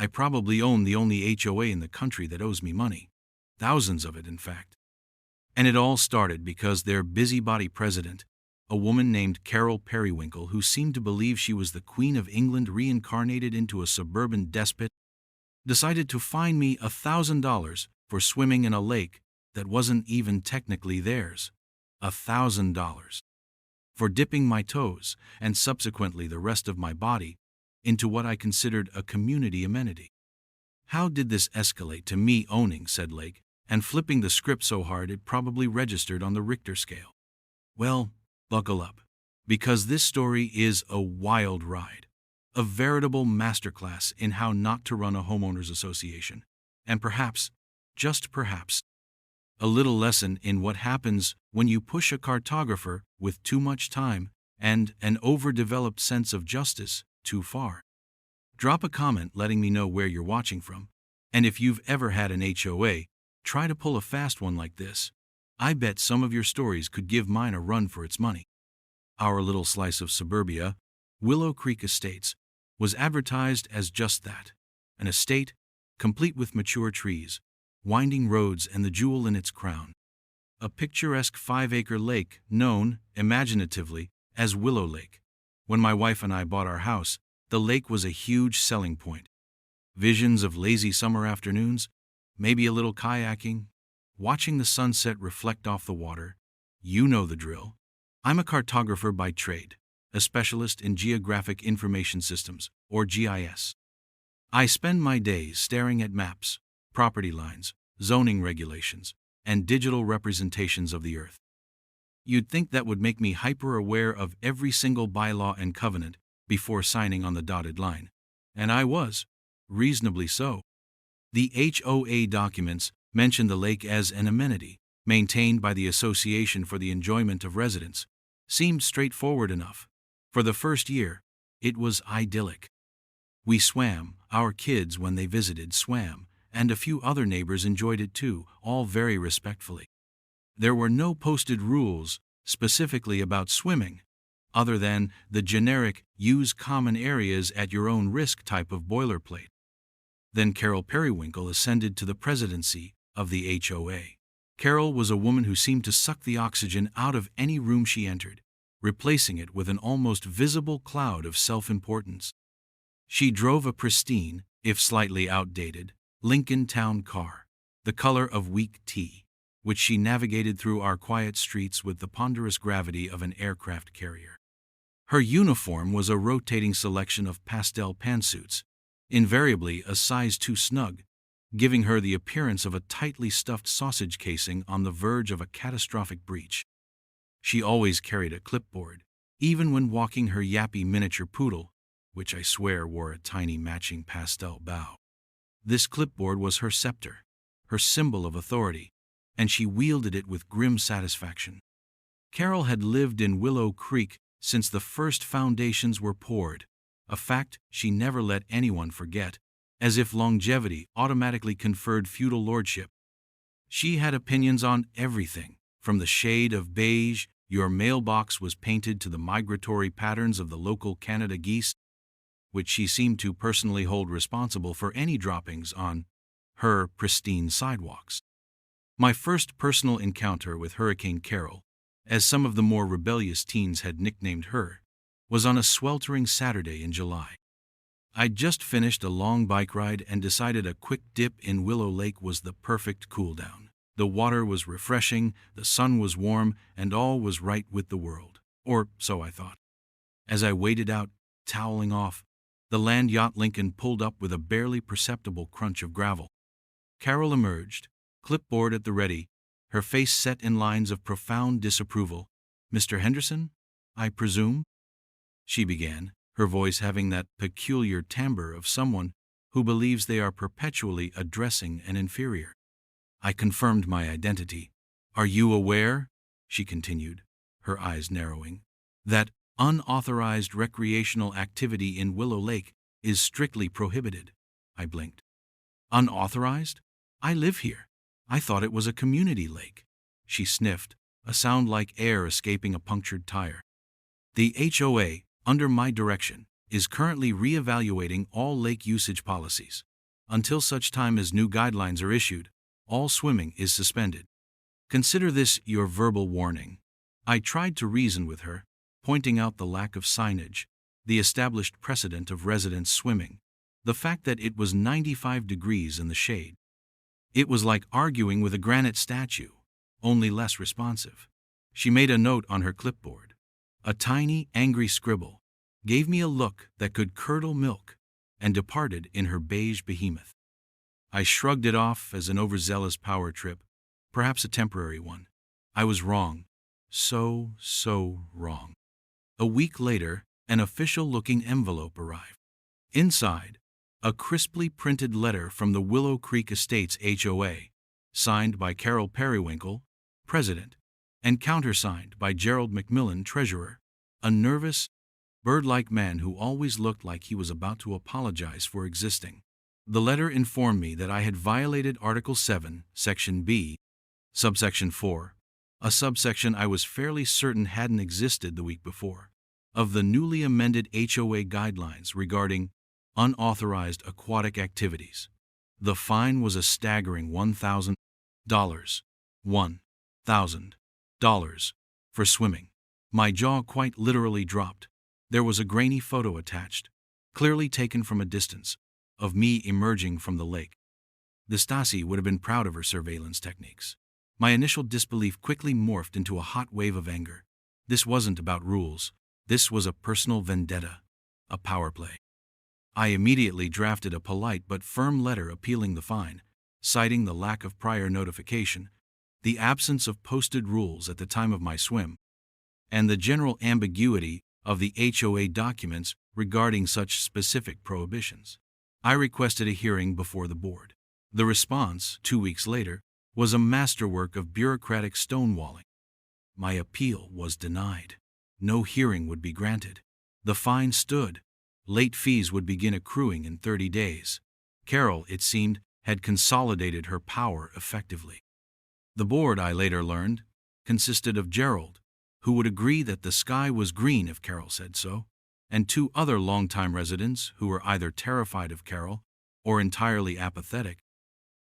I probably own the only HOA in the country that owes me money. Thousands of it, in fact. And it all started because their busybody president, a woman named Carol Periwinkle, who seemed to believe she was the Queen of England reincarnated into a suburban despot, decided to fine me $1,000 for swimming in a lake that wasn't even technically theirs. $1,000. For dipping my toes, and subsequently the rest of my body, into what I considered a community amenity. How did this escalate to me owning said lake and flipping the script so hard it probably registered on the Richter scale? Well, buckle up, because this story is a wild ride, a veritable masterclass in how not to run a homeowners association, and perhaps, just perhaps, a little lesson in what happens when you push a cartographer with too much time and an overdeveloped sense of justice too far. Drop a comment letting me know where you're watching from, and if you've ever had an HOA, try to pull a fast one like this. I bet some of your stories could give mine a run for its money. Our little slice of suburbia, Willow Creek Estates, was advertised as just that, an estate complete with mature trees, winding roads, and the jewel in its crown, a picturesque 5-acre lake known, imaginatively, as Willow Lake. When my wife and I bought our house, the lake was a huge selling point. Visions of lazy summer afternoons, maybe a little kayaking, watching the sunset reflect off the water. You know the drill. I'm a cartographer by trade, a specialist in geographic information systems, or GIS. I spend my days staring at maps, property lines, zoning regulations, and digital representations of the earth. You'd think that would make me hyper-aware of every single bylaw and covenant before signing on the dotted line. And I was, reasonably so. The HOA documents mention the lake as an amenity, maintained by the Association for the Enjoyment of Residents. Seemed straightforward enough. For the first year, it was idyllic. We swam, our kids when they visited swam, and a few other neighbors enjoyed it too, all very respectfully. There were no posted rules specifically about swimming, other than the generic use common areas at your own risk type of boilerplate. Then Carol Periwinkle ascended to the presidency of the HOA. Carol was a woman who seemed to suck the oxygen out of any room she entered, replacing it with an almost visible cloud of self-importance. She drove a pristine, if slightly outdated, Lincoln Town car, the color of weak tea, which she navigated through our quiet streets with the ponderous gravity of an aircraft carrier. Her uniform was a rotating selection of pastel pantsuits, invariably a size too snug, giving her the appearance of a tightly stuffed sausage casing on the verge of a catastrophic breach. She always carried a clipboard, even when walking her yappy miniature poodle, which I swear wore a tiny matching pastel bow. This clipboard was her scepter, her symbol of authority, and she wielded it with grim satisfaction. Carol had lived in Willow Creek since the first foundations were poured, a fact she never let anyone forget, as if longevity automatically conferred feudal lordship. She had opinions on everything, from the shade of beige your mailbox was painted to the migratory patterns of the local Canada geese, which she seemed to personally hold responsible for any droppings on her pristine sidewalks. My first personal encounter with Hurricane Carol, as some of the more rebellious teens had nicknamed her, was on a sweltering Saturday in July. I'd just finished a long bike ride and decided a quick dip in Willow Lake was the perfect cool-down. The water was refreshing, the sun was warm, and all was right with the world. Or so I thought. As I waded out, toweling off, the land yacht Lincoln pulled up with a barely perceptible crunch of gravel. Carol emerged, clipboard at the ready, her face set in lines of profound disapproval. "Mr. Henderson, I presume?" she began, her voice having that peculiar timbre of someone who believes they are perpetually addressing an inferior. I confirmed my identity. "Are you aware," she continued, her eyes narrowing, "that unauthorized recreational activity in Willow Lake is strictly prohibited?" I blinked. "Unauthorized? I live here. I thought it was a community lake." She sniffed, a sound like air escaping a punctured tire. "The HOA, under my direction, is currently re-evaluating all lake usage policies. Until such time as new guidelines are issued, all swimming is suspended. Consider this your verbal warning. I tried to reason with her, pointing out the lack of signage, the established precedent of residents swimming, the fact that it was 95 degrees in the shade. It was like arguing with a granite statue, only less responsive. She made a note on her clipboard. A tiny, angry scribble, gave me a look that could curdle milk, and departed in her beige behemoth. I shrugged it off as an overzealous power trip, perhaps a temporary one. I was wrong. So wrong. A week later, an official-looking envelope arrived. Inside, a crisply printed letter from the Willow Creek Estates HOA, signed by Carol Periwinkle, President, and countersigned by Gerald McMillan, Treasurer, a nervous, bird-like man who always looked like he was about to apologize for existing. The letter informed me that I had violated Article 7, Section B, Subsection 4, a subsection I was fairly certain hadn't existed the week before, of the newly amended HOA guidelines regarding unauthorized aquatic activities. The fine was a staggering $1,000. $1,000 for swimming. My jaw quite literally dropped. There was a grainy photo attached, clearly taken from a distance, of me emerging from the lake. The Stasi would have been proud of her surveillance techniques. My initial disbelief quickly morphed into a hot wave of anger. This wasn't about rules. This was a personal vendetta, a power play. I immediately drafted a polite but firm letter appealing the fine, citing the lack of prior notification, the absence of posted rules at the time of my swim, and the general ambiguity of the HOA documents regarding such specific prohibitions. I requested a hearing before the board. The response, 2 weeks later, was a masterwork of bureaucratic stonewalling. My appeal was denied. No hearing would be granted. The fine stood. Late fees would begin accruing in 30 days. Carol, it seemed, had consolidated her power effectively. The board, I later learned, consisted of Gerald, who would agree that the sky was green if Carol said so, and 2 other longtime residents who were either terrified of Carol or entirely apathetic,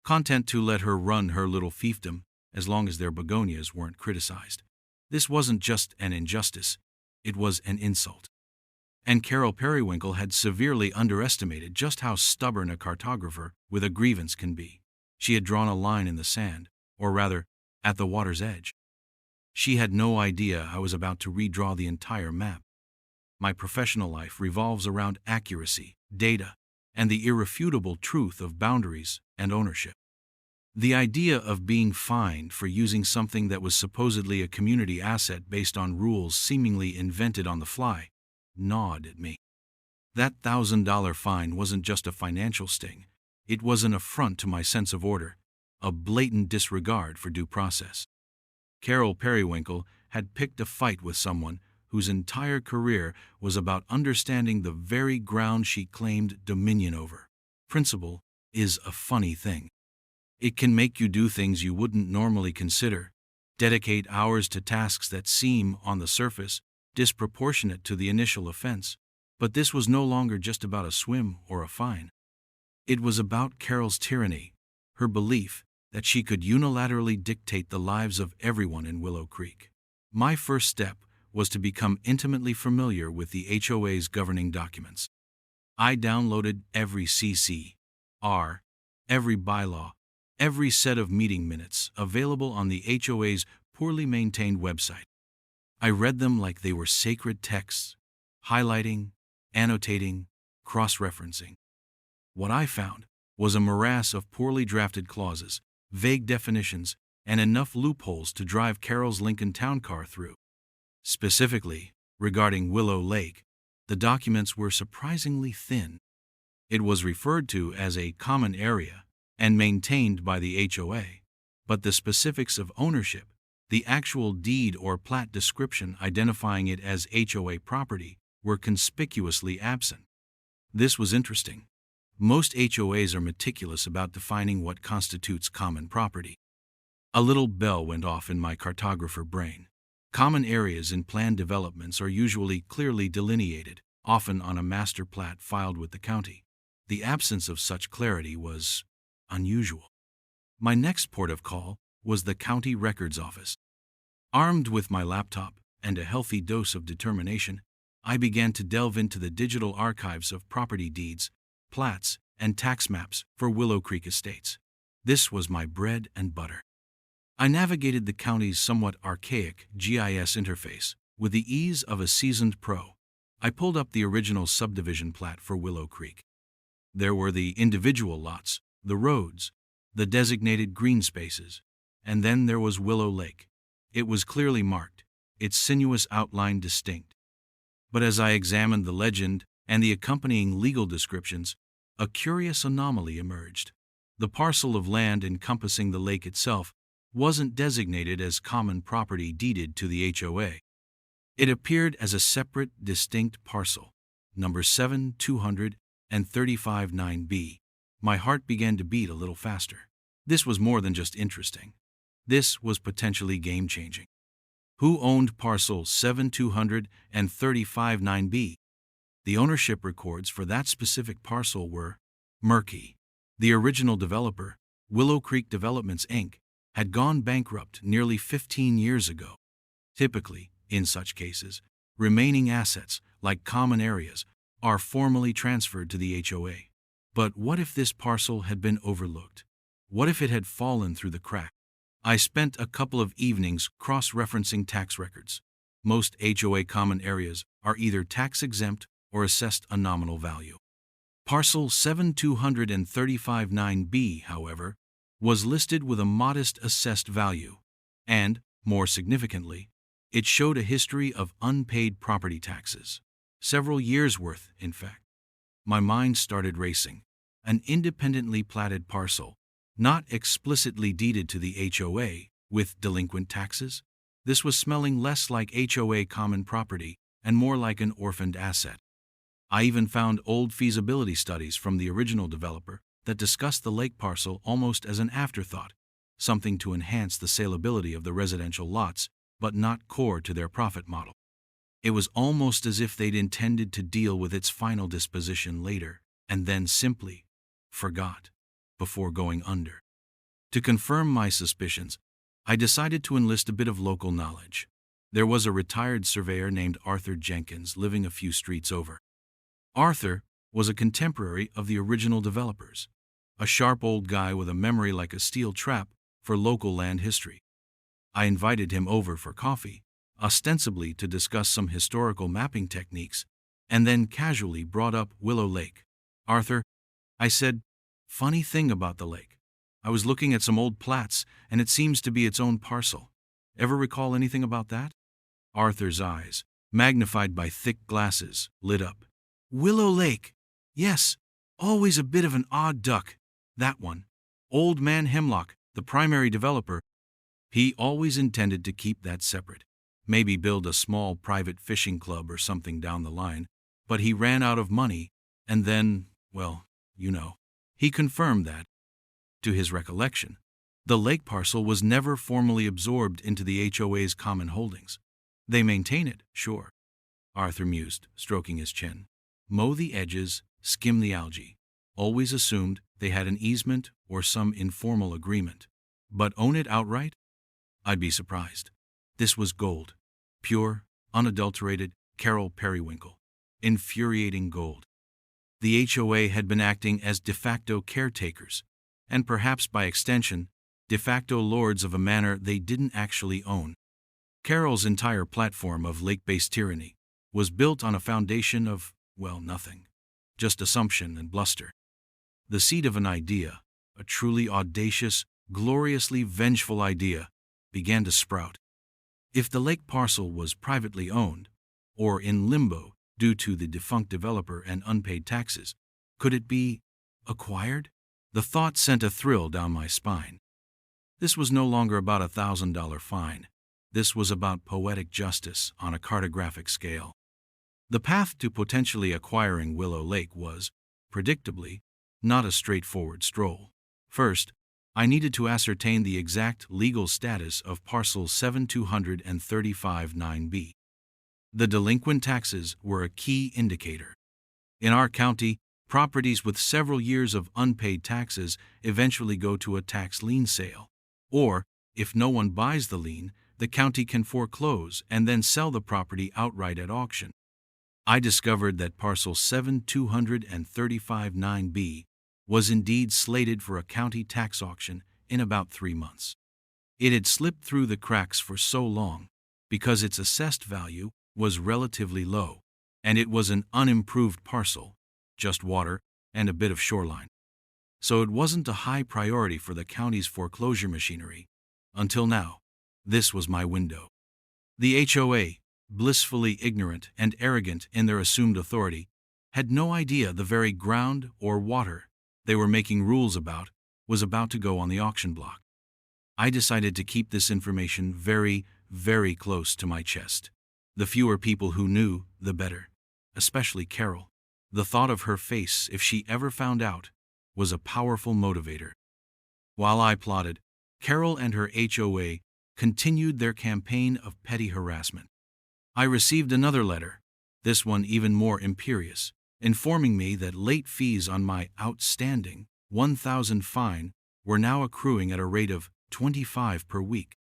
content to let her run her little fiefdom as long as their begonias weren't criticized. This wasn't just an injustice, it was an insult. And Carol Periwinkle had severely underestimated just how stubborn a cartographer with a grievance can be. She had drawn a line in the sand, or rather, at the water's edge. She had no idea I was about to redraw the entire map. My professional life revolves around accuracy, data, and the irrefutable truth of boundaries and ownership. The idea of being fined for using something that was supposedly a community asset based on rules seemingly invented on the fly gnawed at me. That $1,000 fine wasn't just a financial sting, it was an affront to my sense of order, a blatant disregard for due process. Carol Periwinkle had picked a fight with someone whose entire career was about understanding the very ground she claimed dominion over. Principle is a funny thing. It can make you do things you wouldn't normally consider, dedicate hours to tasks that seem, on the surface, disproportionate to the initial offense. But this was no longer just about a swim or a fine. It was about Carol's tyranny, her belief that she could unilaterally dictate the lives of everyone in Willow Creek. My first step was to become intimately familiar with the HOA's governing documents. I downloaded every CC.R, every bylaw, every set of meeting minutes available on the HOA's poorly maintained website. I read them like they were sacred texts, highlighting, annotating, cross-referencing. What I found was a morass of poorly drafted clauses, vague definitions, and enough loopholes to drive Carol's Lincoln Town Car through. Specifically, regarding Willow Lake, the documents were surprisingly thin. It was referred to as a common area and maintained by the HOA, but the specifics of ownership, the actual deed or plat description identifying it as HOA property, were conspicuously absent. This was interesting. Most HOAs are meticulous about defining what constitutes common property. A little bell went off in my cartographer brain. Common areas in planned developments are usually clearly delineated, often on a master plat filed with the county. The absence of such clarity was unusual. My next port of call was the county records office. Armed with my laptop and a healthy dose of determination, I began to delve into the digital archives of property deeds, plats, and tax maps for Willow Creek Estates. This was my bread and butter. I navigated the county's somewhat archaic GIS interface with the ease of a seasoned pro. I pulled up the original subdivision plat for Willow Creek. There were the individual lots, the roads, the designated green spaces, and then there was Willow Lake. It was clearly marked, its sinuous outline distinct. But as I examined the legend and the accompanying legal descriptions, a curious anomaly emerged. The parcel of land encompassing the lake itself wasn't designated as common property deeded to the HOA. It appeared as a separate, distinct parcel, number 7-235-9B. My heart began to beat a little faster. This was more than just interesting. This was potentially game-changing. Who owned parcel 7-235-9B? The ownership records for that specific parcel were murky. The original developer, Willow Creek Developments, Inc., had gone bankrupt nearly 15 years ago. Typically, in such cases, remaining assets, like common areas, are formally transferred to the HOA. But what if this parcel had been overlooked? What if it had fallen through the cracks? I spent a couple of evenings cross-referencing tax records. Most HOA common areas are either tax-exempt or assessed a nominal value. Parcel 7-235-9B, however, was listed with a modest assessed value, and, more significantly, it showed a history of unpaid property taxes. Several years' worth, in fact. My mind started racing. An independently platted parcel, not explicitly deeded to the HOA, with delinquent taxes? This was smelling less like HOA common property and more like an orphaned asset. I even found old feasibility studies from the original developer that discussed the lake parcel almost as an afterthought, something to enhance the saleability of the residential lots, but not core to their profit model. It was almost as if they'd intended to deal with its final disposition later, and then simply forgot before going under. To confirm my suspicions, I decided to enlist a bit of local knowledge. There was a retired surveyor named Arthur Jenkins living a few streets over. Arthur was a contemporary of the original developers, a sharp old guy with a memory like a steel trap for local land history. I invited him over for coffee, ostensibly to discuss some historical mapping techniques, and then casually brought up Willow Lake. "Arthur," I said, "funny thing about the lake. I was looking at some old plats, and it seems to be its own parcel. Ever recall anything about that?" Arthur's eyes, magnified by thick glasses, lit up. "Willow Lake. Yes, always a bit of an odd duck. That one. Old Man Hemlock, the primary developer. He always intended to keep that separate. Maybe build a small private fishing club or something down the line. But he ran out of money, and then, well, you know." He confirmed that, to his recollection, the lake parcel was never formally absorbed into the HOA's common holdings. "They maintain it, sure," Arthur mused, stroking his chin. "Mow the edges, skim the algae. Always assumed they had an easement or some informal agreement. But own it outright? I'd be surprised." This was gold. Pure, unadulterated Carol Periwinkle. Infuriating gold. The HOA had been acting as de facto caretakers, and perhaps by extension, de facto lords of a manor they didn't actually own. Carol's entire platform of lake-based tyranny was built on a foundation of, well, nothing. Just assumption and bluster. The seed of an idea, a truly audacious, gloriously vengeful idea, began to sprout. If the lake parcel was privately owned, or in limbo due to the defunct developer and unpaid taxes, could it be acquired? The thought sent a thrill down my spine. This was no longer about $1,000 fine. This was about poetic justice on a cartographic scale. The path to potentially acquiring Willow Lake was, predictably, not a straightforward stroll. First, I needed to ascertain the exact legal status of parcel 7-235-9B. The delinquent taxes were a key indicator. In our county, Properties with several years of unpaid taxes eventually go to a tax lien sale. Or, if no one buys the lien, the county can foreclose and then sell the property outright at auction. I discovered that parcel 72359B was indeed slated for a county tax auction in about 3 months. It had slipped through the cracks for so long because its assessed value was relatively low, and it was an unimproved parcel, just water and a bit of shoreline. So it wasn't a high priority for the county's foreclosure machinery. Until now, this was my window. The HOA, blissfully ignorant and arrogant in their assumed authority, had no idea the very ground or water they were making rules about was about to go on the auction block. I decided to keep this information very, very close to my chest. The fewer people who knew, the better, especially Carol. The thought of her face, if she ever found out, was a powerful motivator. While I plotted, Carol and her HOA continued their campaign of petty harassment. I received another letter, this one even more imperious, informing me that late fees on my outstanding $1,000 fine were now accruing at a rate of $25 per week.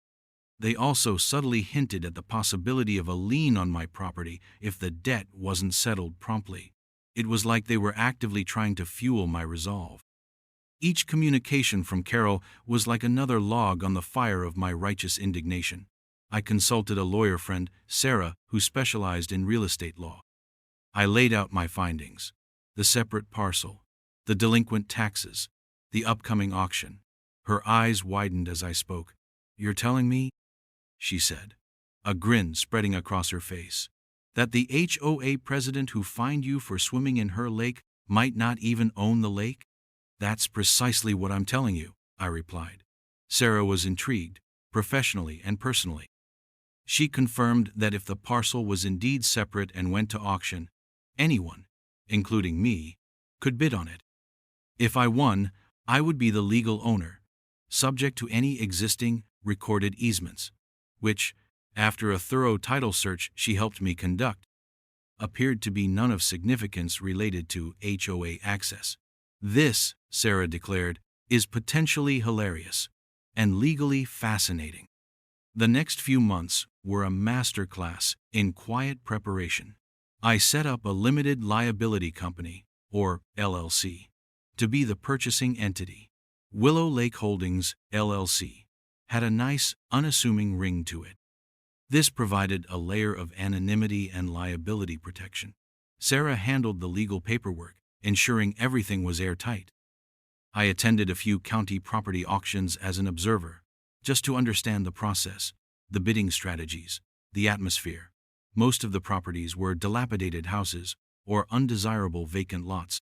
They also subtly hinted at the possibility of a lien on my property if the debt wasn't settled promptly. It was like they were actively trying to fuel my resolve. Each communication from Carol was like another log on the fire of my righteous indignation. I consulted a lawyer friend, Sarah, who specialized in real estate law. I laid out my findings: the separate parcel, the delinquent taxes, the upcoming auction. Her eyes widened as I spoke. "You're telling me," she said, a grin spreading across her face, "that the HOA president who fined you for swimming in her lake might not even own the lake?" "That's precisely what I'm telling you," I replied. Sarah was intrigued, professionally and personally. She confirmed that if the parcel was indeed separate and went to auction, anyone, including me, could bid on it. If I won, I would be the legal owner, subject to any existing recorded easements, which, after a thorough title search she helped me conduct, appeared to be none of significance related to HOA access. "This," Sarah declared, "is potentially hilarious and legally fascinating." The next few months were a masterclass in quiet preparation. I set up a limited liability company, or LLC, to be the purchasing entity. Willow Lake Holdings, LLC, had a nice, unassuming ring to it. This provided a layer of anonymity and liability protection. Sarah handled the legal paperwork, ensuring everything was airtight. I attended a few county property auctions as an observer, just to understand the process, the bidding strategies, the atmosphere. Most of the properties were dilapidated houses or undesirable vacant lots.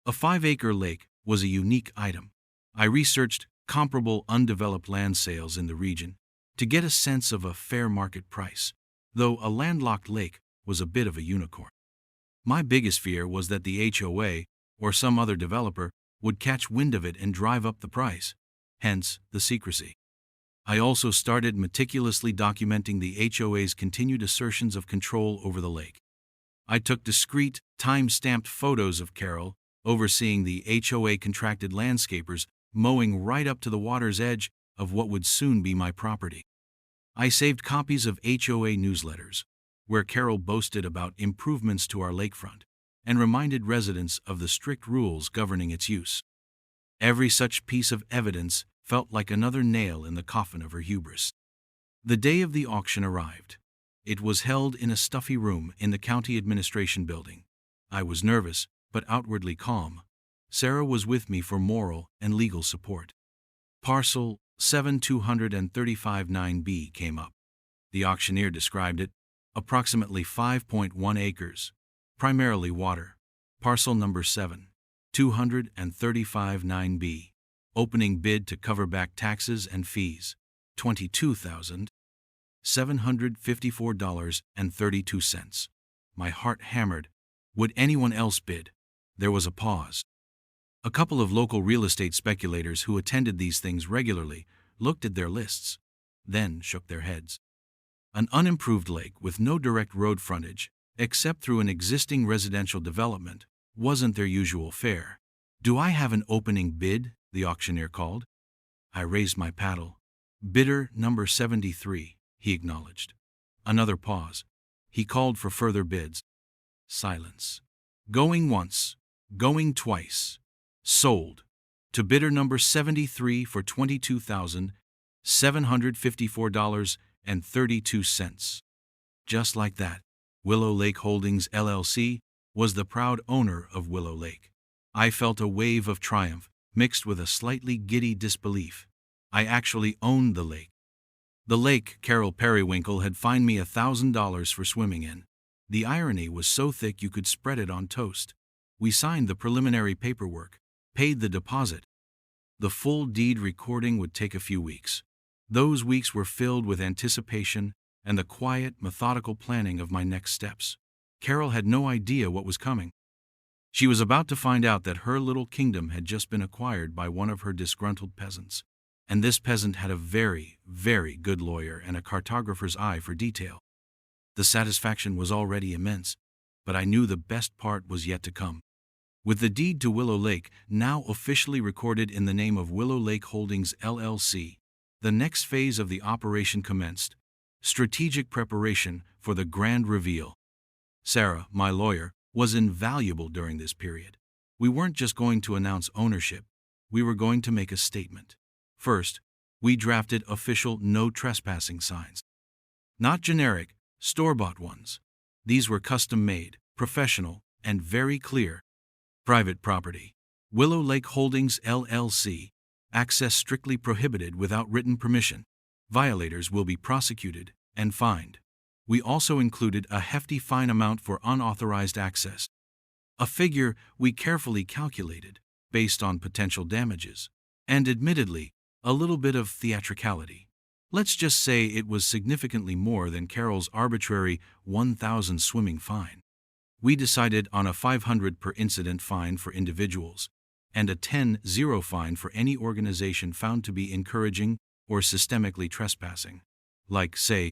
A 5-acre lake was a unique item. I researched comparable undeveloped land sales in the region to get a sense of a fair market price, though a landlocked lake was a bit of a unicorn. My biggest fear was that the HOA or some other developer would catch wind of it and drive up the price, hence the secrecy. I also started meticulously documenting the HOA's continued assertions of control over the lake. I took discreet, time-stamped photos of Carol overseeing the HOA contracted landscapers mowing right up to the water's edge of what would soon be my property. I saved copies of HOA newsletters, where Carol boasted about improvements to our lakefront and reminded residents of the strict rules governing its use. Every such piece of evidence felt like another nail in the coffin of her hubris. The day of the auction arrived. It was held in a stuffy room in the county administration building. I was nervous, but outwardly calm. Sarah was with me for moral and legal support. Parcel 72359B came up. The auctioneer described it: approximately 5.1 acres, primarily water. Parcel number 72359B. Opening bid to cover back taxes and fees, $22,754.32. My heart hammered. Would anyone else bid? There was a pause. A couple of local real estate speculators who attended these things regularly looked at their lists, then shook their heads. An unimproved lake with no direct road frontage, except through an existing residential development, wasn't their usual fare. "Do I have an opening bid?" the auctioneer called. I raised my paddle. "Bidder number 73, he acknowledged. Another pause. He called for further bids. Silence. "Going once, going twice. Sold. To bidder number 73 for $22,754.32. Just like that, Willow Lake Holdings, LLC, was the proud owner of Willow Lake. I felt a wave of triumph, mixed with a slightly giddy disbelief. I actually owned the lake. The lake Carol Periwinkle had fined me $1,000 for swimming in. The irony was so thick you could spread it on toast. We signed the preliminary paperwork, paid the deposit. The full deed recording would take a few weeks. Those weeks were filled with anticipation and the quiet, methodical planning of my next steps. Carol had no idea what was coming. She was about to find out that her little kingdom had just been acquired by one of her disgruntled peasants. And this peasant had a very, very good lawyer and a cartographer's eye for detail. The satisfaction was already immense, but I knew the best part was yet to come. With the deed to Willow Lake now officially recorded in the name of Willow Lake Holdings, LLC, the next phase of the operation commenced: strategic preparation for the grand reveal. Sarah, my lawyer, was invaluable during this period. We weren't just going to announce ownership, we were going to make a statement. First, we drafted official no trespassing signs. Not generic, store-bought ones. These were custom-made, professional, and very clear. Private property. Willow Lake Holdings, LLC. Access strictly prohibited without written permission. Violators will be prosecuted and fined. We also included a hefty fine amount for unauthorized access. A figure we carefully calculated, based on potential damages. And admittedly, a little bit of theatricality. Let's just say it was significantly more than Carol's arbitrary 1,000 swimming fine. We decided on a $500 per incident fine for individuals, and a $10 fine for any organization found to be encouraging or systemically trespassing, like, say,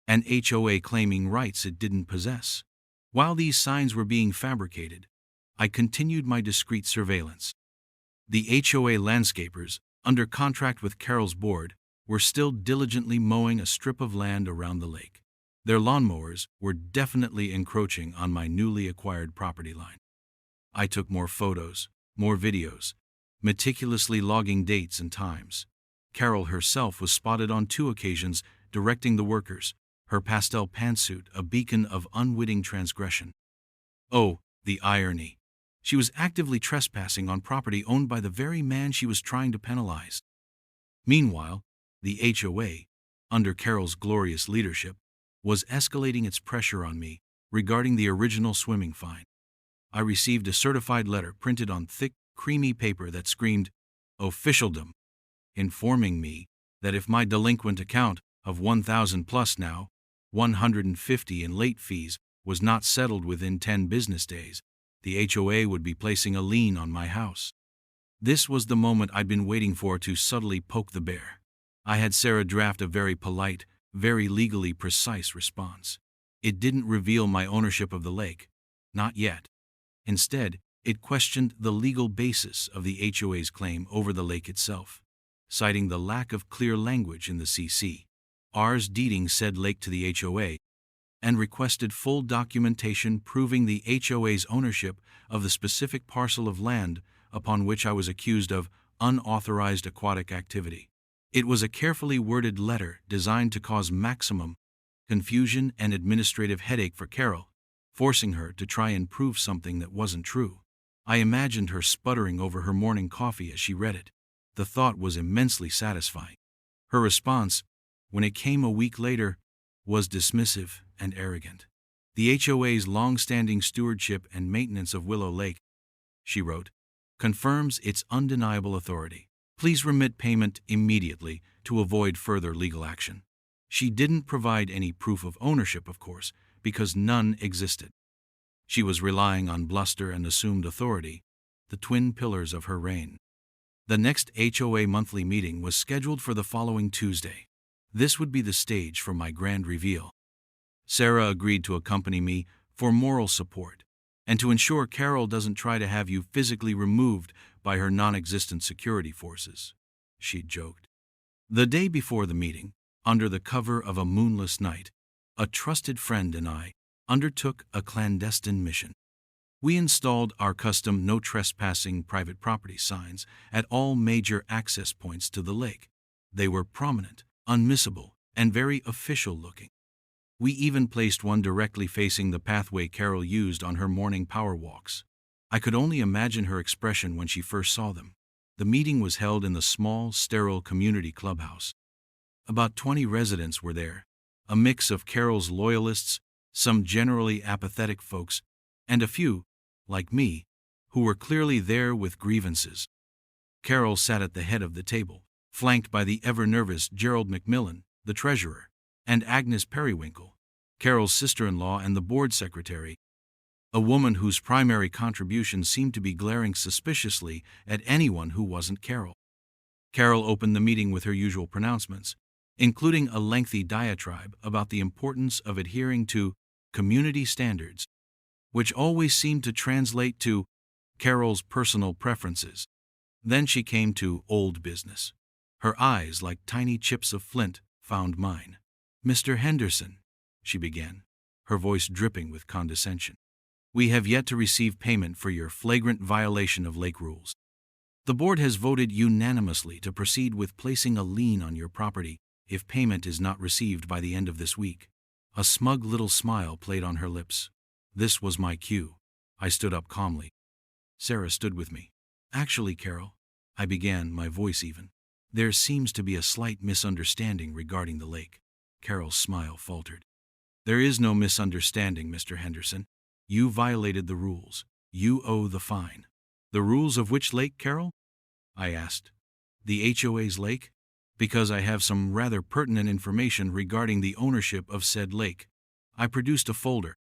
an HOA claiming rights it didn't possess. While these signs were being fabricated, I continued my discreet surveillance. The HOA landscapers, under contract with Carol's board, were still diligently mowing a strip of land around the lake. Their lawnmowers were definitely encroaching on my newly acquired property line. I took more photos, more videos, meticulously logging dates and times. Carol herself was spotted on 2 occasions directing the workers, her pastel pantsuit a beacon of unwitting transgression. Oh, the irony. She was actively trespassing on property owned by the very man she was trying to penalize. Meanwhile, the HOA, under Carol's glorious leadership, was escalating its pressure on me regarding the original swimming fine. I received a certified letter printed on thick, creamy paper that screamed, "Officialdom," informing me that if my delinquent account of 1,000 plus now, 150 in late fees, was not settled within 10 business days, the HOA would be placing a lien on my house. This was the moment I'd been waiting for to subtly poke the bear. I had Sarah draft a very polite, very legally precise response. It didn't reveal my ownership of the lake. Not yet. Instead, it questioned the legal basis of the HOA's claim over the lake itself, citing the lack of clear language in the CC.'s deeding said lake to the HOA, and requested full documentation proving the HOA's ownership of the specific parcel of land upon which I was accused of unauthorized aquatic activity. It was a carefully worded letter designed to cause maximum confusion and administrative headache for Carol, forcing her to try and prove something that wasn't true. I imagined her sputtering over her morning coffee as she read it. The thought was immensely satisfying. Her response, when it came a week later, was dismissive and arrogant. "The HOA's long-standing stewardship and maintenance of Willow Lake," she wrote, "confirms its undeniable authority. Please remit payment immediately to avoid further legal action." She didn't provide any proof of ownership, of course, because none existed. She was relying on bluster and assumed authority, the twin pillars of her reign. The next HOA monthly meeting was scheduled for the following Tuesday. This would be the stage for my grand reveal. Sarah agreed to accompany me for moral support, and to ensure Carol doesn't try to have you physically removed by her non-existent security forces," she'd joked. The day before the meeting, under the cover of a moonless night, a trusted friend and I undertook a clandestine mission. We installed our custom no trespassing private property signs at all major access points to the lake. They were prominent, unmissable, and very official looking. We even placed one directly facing the pathway Carol used on her morning power walks. I could only imagine her expression when she first saw them. The meeting was held in the small, sterile community clubhouse. About 20 residents were there, a mix of Carol's loyalists, some generally apathetic folks, and a few, like me, who were clearly there with grievances. Carol sat at the head of the table, flanked by the ever-nervous Gerald McMillan, the treasurer, and Agnes Periwinkle, Carol's sister-in-law and the board secretary, a woman whose primary contribution seemed to be glaring suspiciously at anyone who wasn't Carol. Carol opened the meeting with her usual pronouncements, including a lengthy diatribe about the importance of adhering to community standards, which always seemed to translate to Carol's personal preferences. Then she came to old business. Her eyes, like tiny chips of flint, found mine. "Mr. Henderson," she began, her voice dripping with condescension, "we have yet to receive payment for your flagrant violation of lake rules. The board has voted unanimously to proceed with placing a lien on your property if payment is not received by the end of this week." A smug little smile played on her lips. This was my cue. I stood up calmly. Sarah stood with me. "Actually, Carol," I began, my voice even, "there seems to be a slight misunderstanding regarding the lake." Carol's smile faltered. "There is no misunderstanding, Mr. Henderson. You violated the rules. You owe the fine." "The rules of which lake, Carol?" I asked. "The HOA's lake? Because I have some rather pertinent information regarding the ownership of said lake." I produced a folder.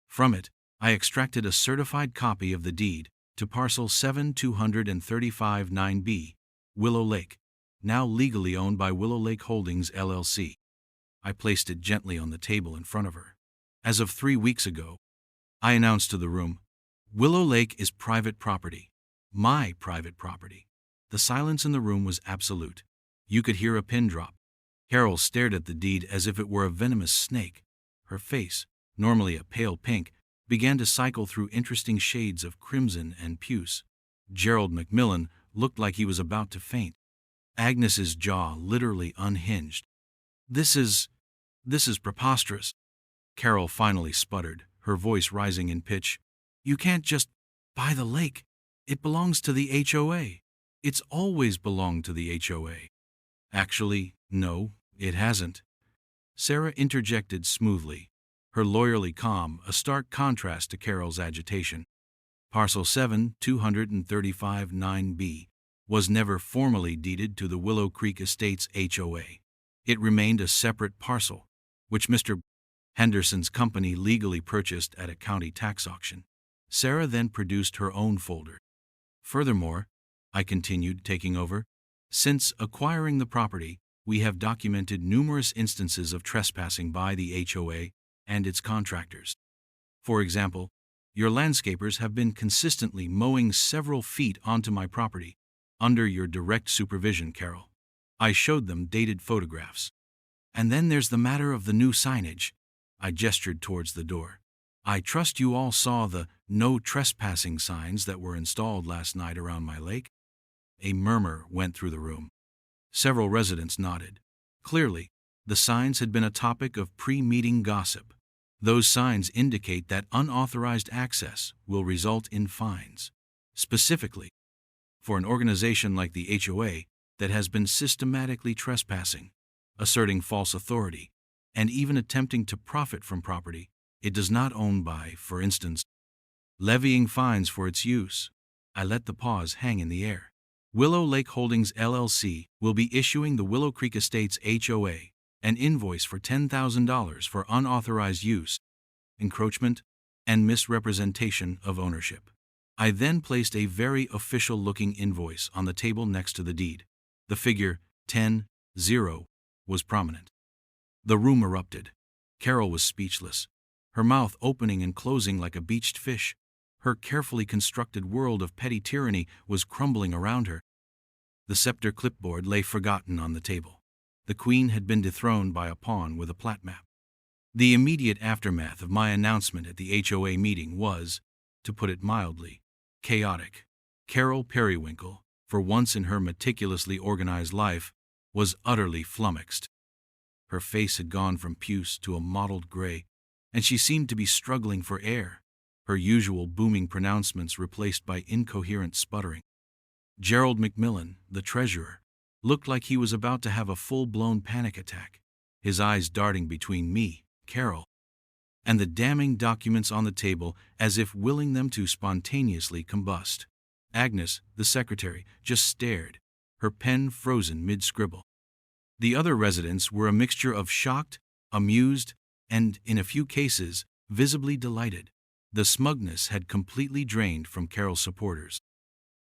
From it, I extracted a certified copy of the deed to parcel 7235-9B, Willow Lake, now legally owned by Willow Lake Holdings, LLC. I placed it gently on the table in front of her. "As of 3 weeks ago," I announced to the room, "Willow Lake is private property. My private property." The silence in the room was absolute. You could hear a pin drop. Carol stared at the deed as if it were a venomous snake. Her face, normally a pale pink, began to cycle through interesting shades of crimson and puce. Gerald McMillan looked like he was about to faint. Agnes's jaw literally unhinged. This is preposterous," Carol finally sputtered, her voice rising in pitch. "You can't just buy the lake. It belongs to the HOA. It's always belonged to the HOA." "Actually, no, it hasn't," Sarah interjected smoothly, her lawyerly calm a stark contrast to Carol's agitation. "Parcel 7235-9B was never formally deeded to the Willow Creek Estates HOA. It remained a separate parcel, which Mr. Henderson's company legally purchased at a county tax auction." Sarah then produced her own folder. "Furthermore," I continued, taking over, "since acquiring the property, we have documented numerous instances of trespassing by the HOA and its contractors. For example, your landscapers have been consistently mowing several feet onto my property, under your direct supervision, Carol." I showed them dated photographs. "And then there's the matter of the new signage." I gestured towards the door. "I trust you all saw the no trespassing signs that were installed last night around my lake." A murmur went through the room. Several residents nodded. Clearly, the signs had been a topic of pre-meeting gossip. Those signs indicate that unauthorized access will result in fines. Specifically, for an organization like the HOA that has been systematically trespassing, asserting false authority, and even attempting to profit from property it does not own by, for instance, levying fines for its use. I let the pause hang in the air. Willow Lake Holdings LLC will be issuing the Willow Creek Estates HOA an invoice for $10,000 for unauthorized use, encroachment, and misrepresentation of ownership. I then placed a very official-looking invoice on the table next to the deed. The figure 10-0 was prominent. The room erupted. Carol was speechless, her mouth opening and closing like a beached fish. Her carefully constructed world of petty tyranny was crumbling around her. The scepter clipboard lay forgotten on the table. The queen had been dethroned by a pawn with a plat map. The immediate aftermath of my announcement at the HOA meeting was, to put it mildly, chaotic. Carol Periwinkle, for once in her meticulously organized life, was utterly flummoxed. Her face had gone from puce to a mottled gray, and she seemed to be struggling for air, her usual booming pronouncements replaced by incoherent sputtering. Gerald McMillan, the treasurer, looked like he was about to have a full-blown panic attack, his eyes darting between me, Carol, and the damning documents on the table as if willing them to spontaneously combust. Agnes, the secretary, just stared, her pen frozen mid-scribble. The other residents were a mixture of shocked, amused, and, in a few cases, visibly delighted. The smugness had completely drained from Carol's supporters.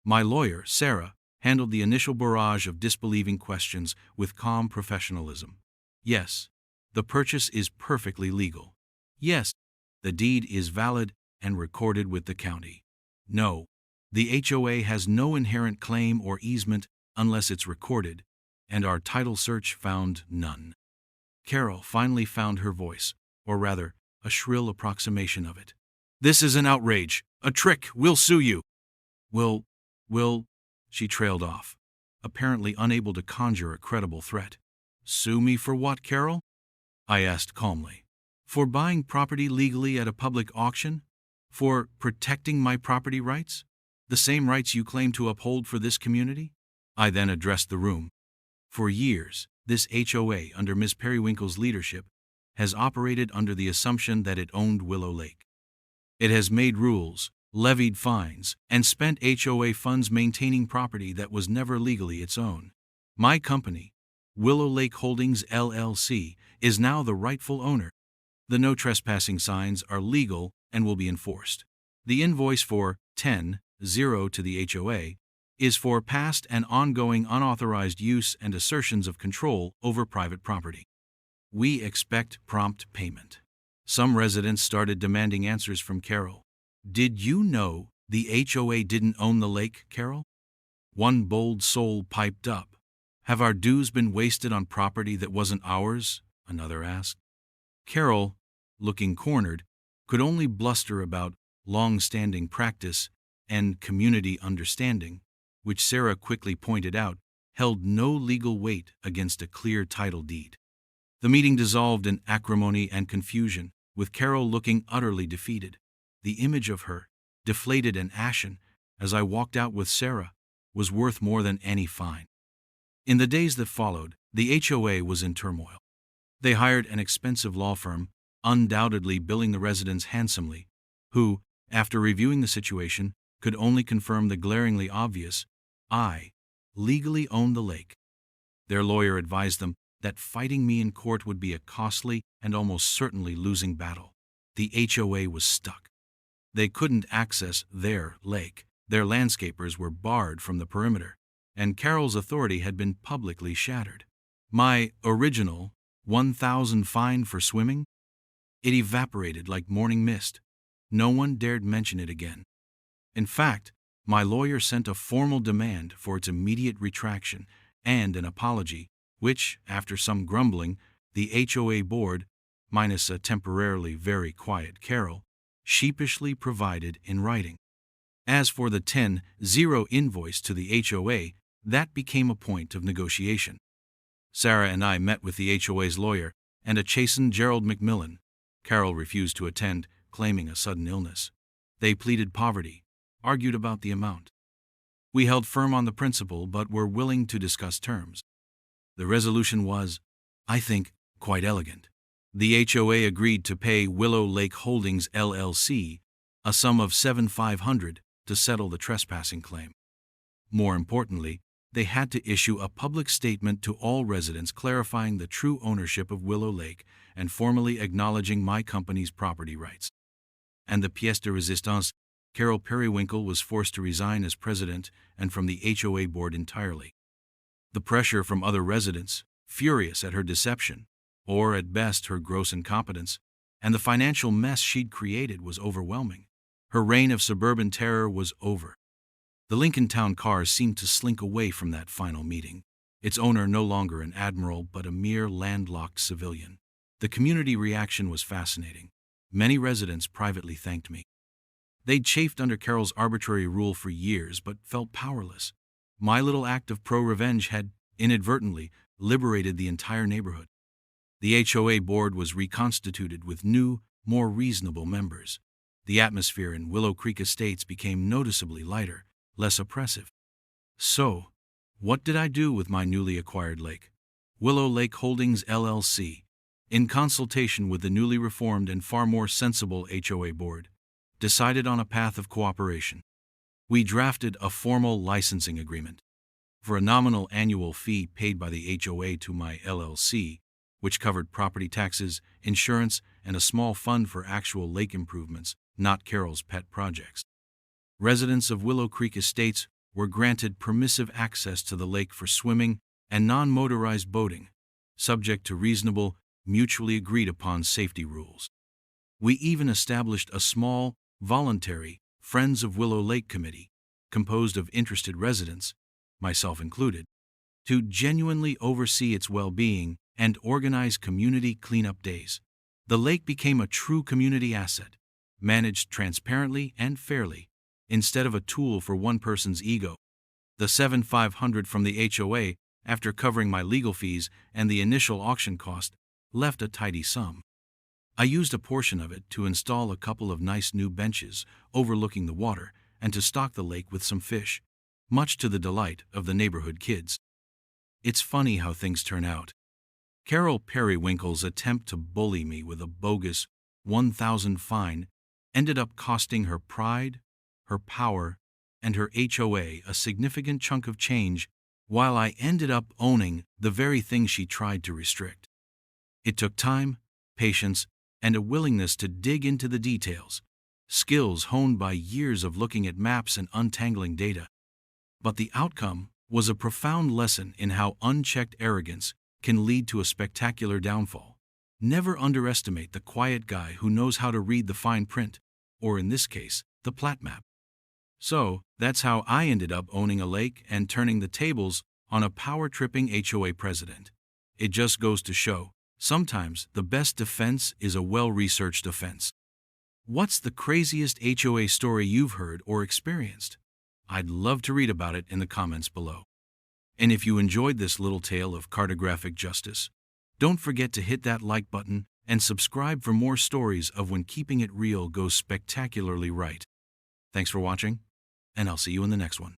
My lawyer, Sarah, handled the initial barrage of disbelieving questions with calm professionalism. Yes, the purchase is perfectly legal. Yes, the deed is valid and recorded with the county. No, the HOA has no inherent claim or easement unless it's recorded, and our title search found none. Carol finally found her voice, or rather, a shrill approximation of it. "This is an outrage, a trick, we'll sue you." Will, she trailed off, apparently unable to conjure a credible threat. "Sue me for what, Carol?" I asked calmly. "For buying property legally at a public auction? For protecting my property rights? The same rights you claim to uphold for this community?" I then addressed the room. For years, this HOA, under Miss Periwinkle's leadership, has operated under the assumption that it owned Willow Lake. It has made rules, levied fines, and spent HOA funds maintaining property that was never legally its own. My company, Willow Lake Holdings LLC, is now the rightful owner. The no trespassing signs are legal and will be enforced. The invoice for 10-0 to the HOA is for past and ongoing unauthorized use and assertions of control over private property. We expect prompt payment. Some residents started demanding answers from Carol. "Did you know the HOA didn't own the lake, Carol?" One bold soul piped up. "Have our dues been wasted on property that wasn't ours?" another asked. Carol, looking cornered, could only bluster about long-standing practice and community understanding, which Sarah quickly pointed out held no legal weight against a clear title deed. The meeting dissolved in acrimony and confusion, with Carol looking utterly defeated. The image of her, deflated and ashen, as I walked out with Sarah, was worth more than any fine. In the days that followed, the HOA was in turmoil. They hired an expensive law firm, undoubtedly billing the residents handsomely, who, after reviewing the situation, could only confirm the glaringly obvious: I legally own the lake. Their lawyer advised them that fighting me in court would be a costly and almost certainly losing battle. The HOA was stuck. They couldn't access their lake. Their landscapers were barred from the perimeter, and Carol's authority had been publicly shattered. My original 1,000 fine for swimming? It evaporated like morning mist. No one dared mention it again. In fact, my lawyer sent a formal demand for its immediate retraction and an apology, which, after some grumbling, the HOA board, minus a temporarily very quiet Carol, sheepishly provided in writing. As for the 10-0 invoice to the HOA, that became a point of negotiation. Sarah and I met with the HOA's lawyer and a chastened Gerald McMillan. Carol refused to attend, claiming a sudden illness. They pleaded poverty, argued about the amount. We held firm on the principle, but were willing to discuss terms. The resolution was, I think, quite elegant. The HOA agreed to pay Willow Lake Holdings LLC a sum of $7,500 to settle the trespassing claim. More importantly, they had to issue a public statement to all residents clarifying the true ownership of Willow Lake and formally acknowledging my company's property rights. And the pièce de résistance, Carol Periwinkle was forced to resign as president and from the HOA board entirely. The pressure from other residents, furious at her deception, or at best her gross incompetence, and the financial mess she'd created was overwhelming. Her reign of suburban terror was over. The Lincoln Town car seemed to slink away from that final meeting, its owner no longer an admiral but a mere landlocked civilian. The community reaction was fascinating. Many residents privately thanked me. They'd chafed under Carol's arbitrary rule for years but felt powerless. My little act of pro-revenge had, inadvertently, liberated the entire neighborhood. The HOA board was reconstituted with new, more reasonable members. The atmosphere in Willow Creek Estates became noticeably lighter, less oppressive. So, what did I do with my newly acquired lake? Willow Lake Holdings LLC, in consultation with the newly reformed and far more sensible HOA board, decided on a path of cooperation. We drafted a formal licensing agreement. For a nominal annual fee paid by the HOA to my LLC, which covered property taxes, insurance, and a small fund for actual lake improvements, not Carol's pet projects. Residents of Willow Creek Estates were granted permissive access to the lake for swimming and non-motorized boating, subject to reasonable, mutually agreed-upon safety rules. We even established a small, voluntary Friends of Willow Lake Committee, composed of interested residents, myself included, to genuinely oversee its well-being and organize community cleanup days. The lake became a true community asset, managed transparently and fairly, instead of a tool for one person's ego. The $7,500 from the HOA, after covering my legal fees and the initial auction cost, left a tidy sum. I used a portion of it to install a couple of nice new benches overlooking the water and to stock the lake with some fish, much to the delight of the neighborhood kids. It's funny how things turn out. Carol Periwinkle's attempt to bully me with a bogus $1,000 fine ended up costing her pride, her power, and her HOA a significant chunk of change, while I ended up owning the very thing she tried to restrict. It took time, patience, and a willingness to dig into the details, skills honed by years of looking at maps and untangling data. But the outcome was a profound lesson in how unchecked arrogance can lead to a spectacular downfall. Never underestimate the quiet guy who knows how to read the fine print, or in this case, the plat map. So, that's how I ended up owning a lake and turning the tables on a power-tripping HOA president. It just goes to show, sometimes the best defense is a well-researched offense. What's the craziest HOA story you've heard or experienced? I'd love to read about it in the comments below. And if you enjoyed this little tale of cartographic justice, don't forget to hit that like button and subscribe for more stories of when keeping it real goes spectacularly right. Thanks for watching, and I'll see you in the next one.